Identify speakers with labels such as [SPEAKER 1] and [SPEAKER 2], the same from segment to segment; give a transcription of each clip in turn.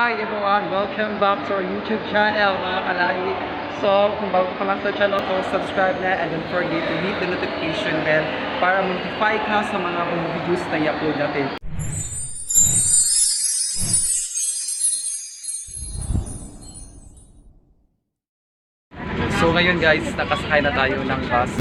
[SPEAKER 1] Hi everyone! Welcome back to our YouTube channel mga kalahi. So, kung bago ka lang sa channel ko, subscribe na and don't forget to hit the notification bell para notify ka sa mga videos na i-upload natin. So ngayon guys, nakasakay na tayo ng bus.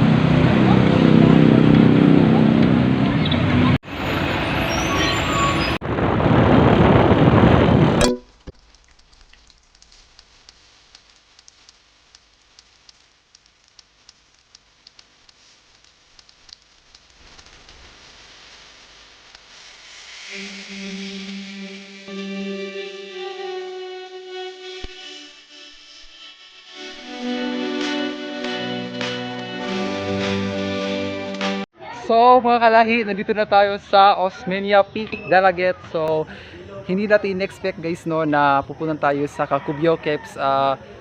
[SPEAKER 1] So mga kalahi, nandito na tayo sa Osmeña Peak, Dalaget. So hindi natin in-expect guys no na pupunta tayo sa Cacubiao Caves.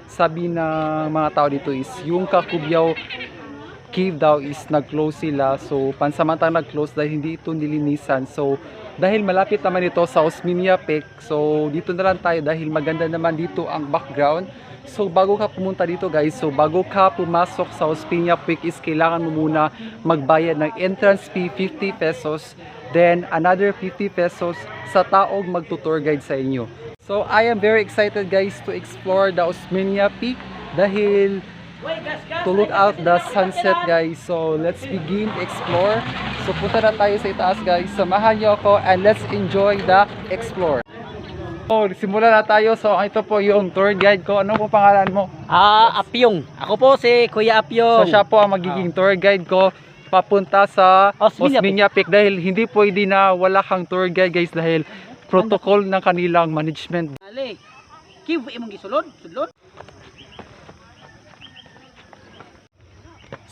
[SPEAKER 1] Sabi ng mga tao dito is yung Cacubiao Cave daw is nag-close sila. So pansamantang nag-close dahil hindi ito nilinisan. So dahil malapit naman ito sa Osmeña Peak, so dito na lang tayo dahil maganda naman dito ang background. So bago ka pumunta dito guys, so bago ka pumasok sa Osmeña Peak is kailangan mo muna magbayad ng entrance fee 50 pesos. Then another 50 pesos sa taong magtutour guide sa inyo. So I am very excited guys to explore the Osmeña Peak dahil to look out the sunset guys. So let's begin to explore. So punta na tayo sa itaas guys. Samahan niyo ako and let's enjoy the explore. So simulan na tayo. So ito po yung tour guide ko. Ano po pangalan mo?
[SPEAKER 2] Apyong. Ako po si Kuya Apyong.
[SPEAKER 1] So siya po ang magiging tour guide ko papunta sa Osmeña Peak dahil hindi pwede na wala kang tour guide guys dahil protocol ng kanilang management.
[SPEAKER 2] Ali. Kiw imong gisulod, sudlod.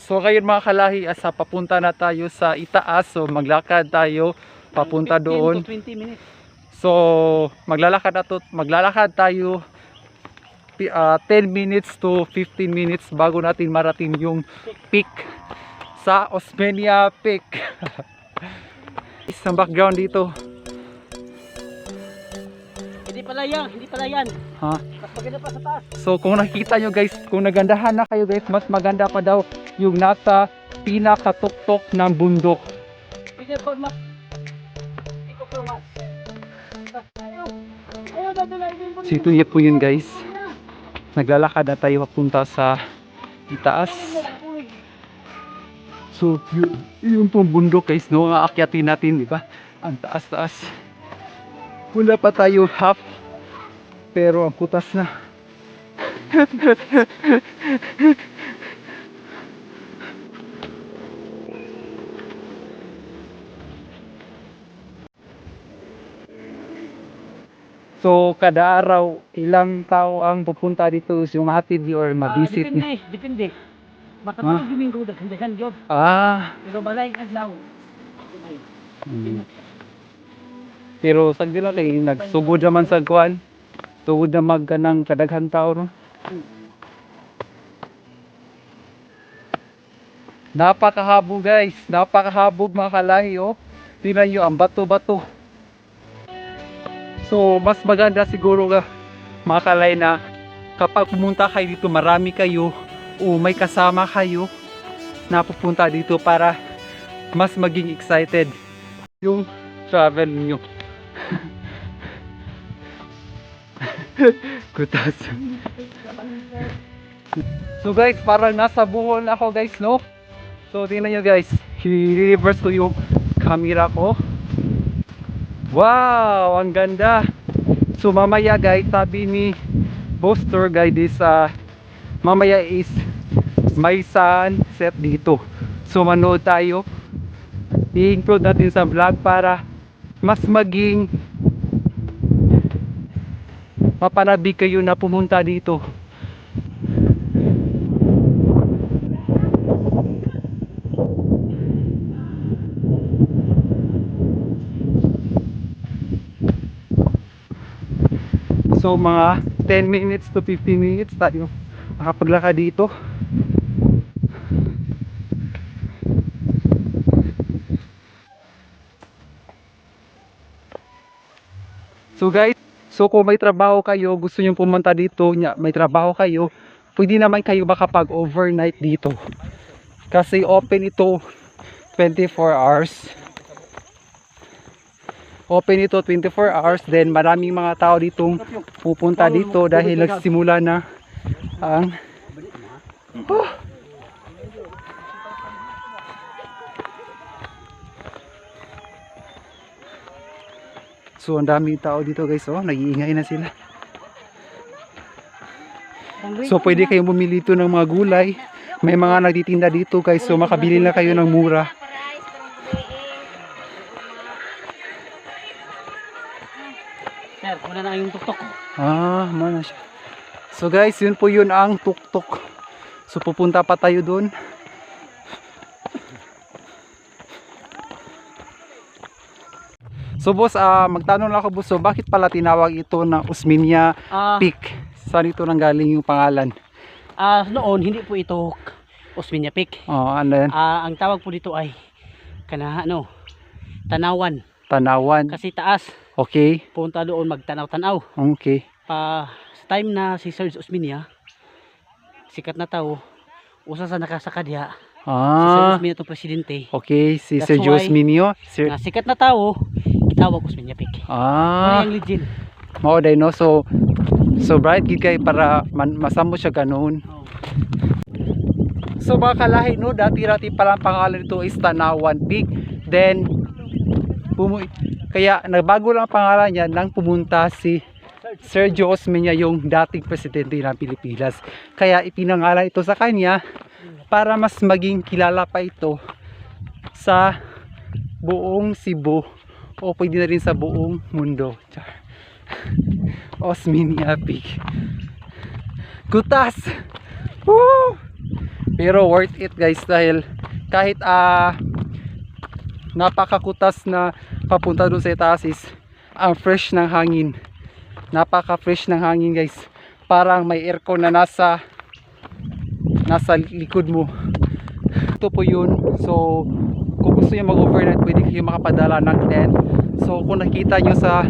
[SPEAKER 1] So ngayon mga kalahi, asa papunta na tayo sa itaas. So maglakad tayo papunta
[SPEAKER 2] 15
[SPEAKER 1] doon.
[SPEAKER 2] to 20 minutes.
[SPEAKER 1] So maglalakad tayo 10 minutes to 15 minutes bago natin marating yung peak sa Osmeña Peak. Isang background dito.
[SPEAKER 2] Hindi pala yan.
[SPEAKER 1] Ha?
[SPEAKER 2] Mas maganda pa sa taas.
[SPEAKER 1] So kung nakikita nyo guys, kung nagandahan na kayo guys, mas maganda pa daw yung nasa pinakatuktok ng bundok.
[SPEAKER 2] Pwede po mas. Iko po mas. Ayaw dadala yung
[SPEAKER 1] So ito po yun guys. Naglalakad na tayo papunta sa itaas. So yung pong bundok guys, no, aakyatin natin, di ba? Ang taas-taas. Wala pa tayo half, pero ang kutas na. So kada araw ilang tao ang pupunta dito, sumahatid or ma-visit niya?
[SPEAKER 2] Depende. Baka tulog Domingo dahan job. Pero balay adlaw.
[SPEAKER 1] Pero sa dila lagi nagsugod naman sa kuan. Tugod na magkanang kadaghan tao no. Napakahabog guys, napakahabog mga kalahi oh. Tingnan niyo ang bato-bato. So mas maganda siguro mga kalahi na kapag pumunta kayo dito marami kayo o may kasama kayo na pupunta dito para mas maging excited yung travel niyo. Kutas. So guys, parang nasa Bohol ako guys, no? So tingnan nyo guys, i-reverse ko yung camera ko. Wow, ang ganda. So mamaya guys, sabi ni boss tour guide is mamaya is may sunset dito. So manood tayo. I-include natin sa vlog para mas maging mapanabig kayo na pumunta dito. So mga 10 minutes to 15 minutes tayo makapaglakad dito. So guys, So kung may trabaho kayo, gusto nyo pumunta dito, may trabaho kayo, pwede naman kayo makapag-overnight dito. Kasi open ito 24 hours. Open ito 24 hours. Then maraming mga tao ditong pupunta dito dahil nagsimula na ang So ang daming tao dito guys, oh, nag-iingay na sila. So pwede kayong bumili dito ng mga gulay. May mga nagtitinda dito guys, so makabili na kayo ng mura.
[SPEAKER 2] Sir, wala na yung tuktok.
[SPEAKER 1] Mana siya. So guys, yun po yun ang tuktok. So pupunta pa tayo doon. So boss, magtanong lang ako boss, so bakit pala tinawag ito na Osmeña Peak? Saan ito nanggaling yung pangalan?
[SPEAKER 2] Noon, hindi po ito Osmeña Peak.
[SPEAKER 1] Ano yan?
[SPEAKER 2] Ang tawag po dito ay Tanawan.
[SPEAKER 1] Tanawan.
[SPEAKER 2] Kasi taas.
[SPEAKER 1] Okay.
[SPEAKER 2] Punta doon magtanaw-tanaw.
[SPEAKER 1] Okay.
[SPEAKER 2] Sa time na si Sir Osmeña, sikat na tao, usa sa nakasaka diha. Si Sir Osmeña itong presidente.
[SPEAKER 1] Okay, si
[SPEAKER 2] That's
[SPEAKER 1] Sergio
[SPEAKER 2] why,
[SPEAKER 1] Osmeña.
[SPEAKER 2] Na sikat na tao, itawag Osmeña Peak. Ano yung legend?
[SPEAKER 1] Mao day no, so bright gid kay para masamo siya kanon. So mga kalahi no, dati pa lang pangalan nito is Tanawan Peak. Then kaya nagbago lang ang pangalan niya nang pumunta si Sergio Osmeña, yung dating presidente ng Pilipinas. Kaya ipinangalan ito sa kanya para mas maging kilala pa ito sa buong Cebu o pwede na rin sa buong mundo. Osmeña Peak. Gutas! Woo! Pero worth it guys dahil kahit napakakutas na papunta doon sa itaas is ang fresh ng hangin. Napaka fresh ng hangin guys. Parang may aircon na nasa likod mo. Ito po yun. So kung gusto nyo mag-overnight, pwede kayo makapadala ng tent. So kung nakita nyo sa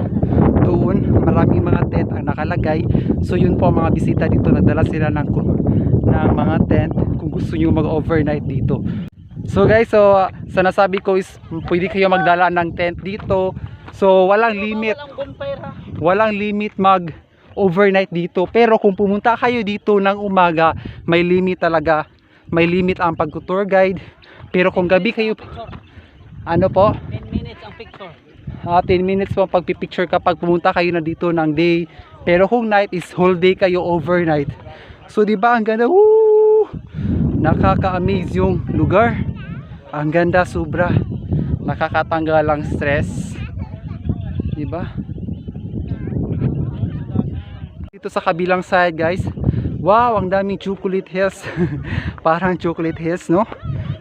[SPEAKER 1] doon, maraming mga tent ang nakalagay. So yun po ang mga bisita dito, nagdala sila ng mga tent kung gusto nyo mag-overnight dito. So guys, so sa nasabi ko is pwede kayo magdala ng tent dito. So walang limit. Walang limit mag overnight dito. Pero kung pumunta kayo dito ng umaga, may limit talaga. May limit ang pag-tour guide. Pero kung gabi kayo, ano po?
[SPEAKER 2] 10 minutes ang picture.
[SPEAKER 1] 10 minutes po ang pagpipicture kapag pumunta kayo na dito ng day. Pero kung night is whole day kayo overnight. So di ba ang ganda? Woo! Nakaka-amaze yung lugar. Ang ganda sobra. Nakakatanggal ang stress. Di ba? Dito sa kabilang side guys. Wow, ang daming chocolate hills. Parang chocolate hills, no?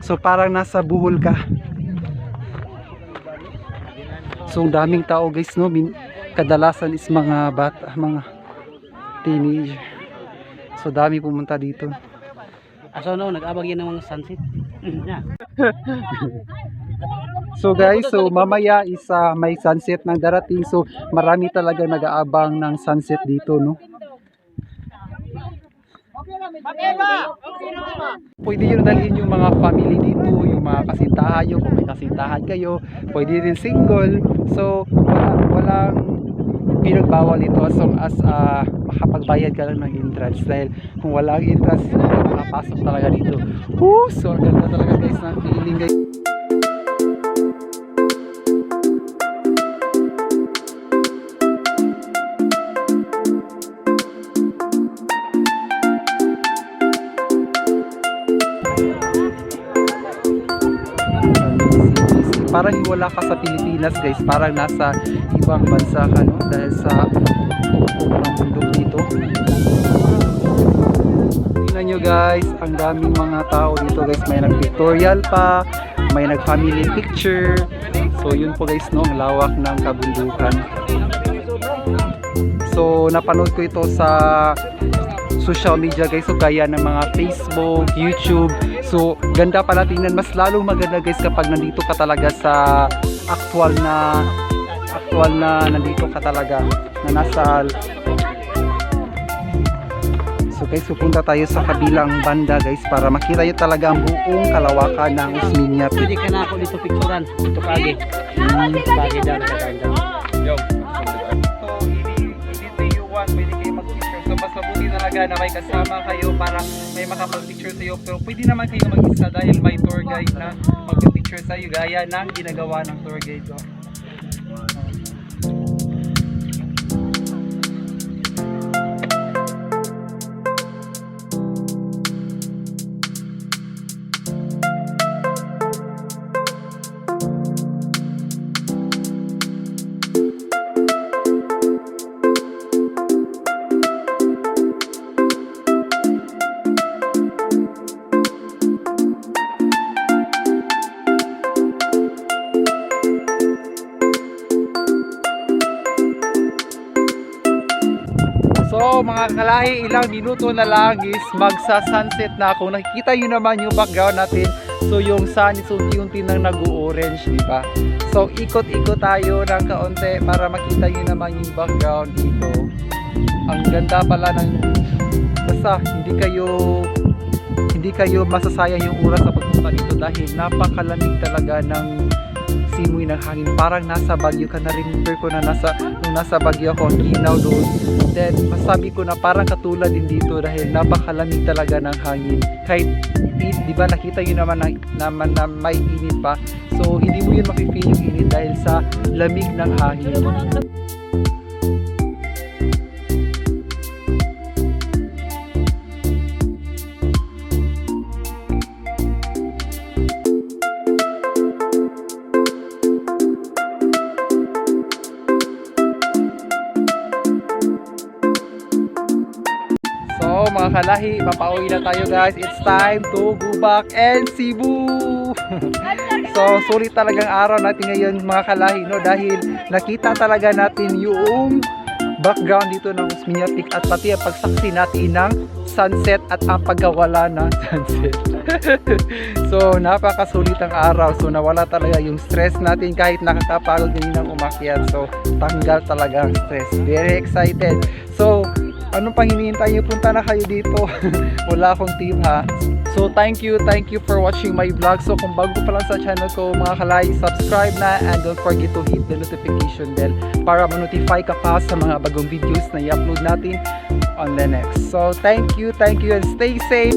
[SPEAKER 1] So parang nasa Bohol ka. So ang daming tao guys, no? Kadalasan is mga bata, mga teenager. So dami pumunta dito.
[SPEAKER 2] So no, nag-abag yan ng mga sunset.
[SPEAKER 1] So guys, so mamaya is may sunset ng darating. So marami talaga nag-aabang ng sunset dito, no? Pwede yun dalhin yung mga family dito, yung mga kasintahan nyo, kung may kasintahan kayo. Pwede rin single. So walang pinagbawal ito as long as makapagbayad ka lang ng entrance. Dahil kung walang entrance, makapasok talaga dito. So ang ganda talaga guys ng feeling guys. Parang wala ka sa Pilipinas guys, parang nasa ibang bansa ka, no? Dahil sa ng bundok dito. Tingnan nyo guys, ang daming mga tao dito guys. May nag-pictorial pa, may nag-family picture. So yun po guys, no? Ang lawak ng kabundukan. So napanood ko ito sa social media guys, so kaya ng mga Facebook, YouTube. So ganda pala tingnan, mas lalong maganda guys kapag nandito ka talaga sa actual na nandito ka talaga, na nasa. So guys, pupunta tayo sa kabilang banda guys para makita nyo talaga ang buong kalawakan ng Osmeña Peak.
[SPEAKER 2] Pwede ka na ako dito picturean. Dito kagi. Kagi dyan.
[SPEAKER 1] Yo. So, hindi one, pwede kayo mag-picture. So, mas mabuti talaga na may kasama kayo para may makapag-picture sa iyo. Pero pwede naman kayo mag-isa dahil may tour guide na mag-picture sa iyo gaya ng ginagawa ng tour guide. So, So mga kalahi, ilang minuto na lang is magsa-sunset na. Kung nakikita nyo naman yung background natin, so yung sun is unti-unti nang nag-orange, di ba? So ikot-ikot tayo ng kaunti para makita nyo naman yung background dito. Ang ganda pala ng basta hindi kayo masasayang yung oras sa pagpunta dito dahil napakalamig talaga ng simoy ng hangin. Parang nasa Baguio ka na. Remember ko na nung nasa Baguio ako, ang ginaw doon. Then masabi ko na parang katulad din dito dahil napakalamig talaga ng hangin. Kahit di ba nakita yun naman na may init pa. So hindi mo yun mafe-feel yung init dahil sa lamig ng hangin. So mga kalahi, papauwi na tayo guys. It's time to go back and Cebu. So sulit talagang araw natin ngayon mga kalahi, no? Dahil nakita talaga natin yung background dito ng Osmeña Peak at pati ang pagsaksi natin ng sunset at ang pagkawala ng sunset. So napakasulit ang araw. So nawala talaga yung stress natin kahit nakakapagod kaninang umakyat. So tanggal talaga ang stress. Very excited. So anong pang hinihintay nyo? Punta na kayo dito. Wala akong team ha. So thank you for watching my vlog. So kung bago pa lang sa channel ko mga kalay, subscribe na and don't forget to hit the notification bell para ma-notify ka pa sa mga bagong videos na i-upload natin on the next. So thank you and stay safe.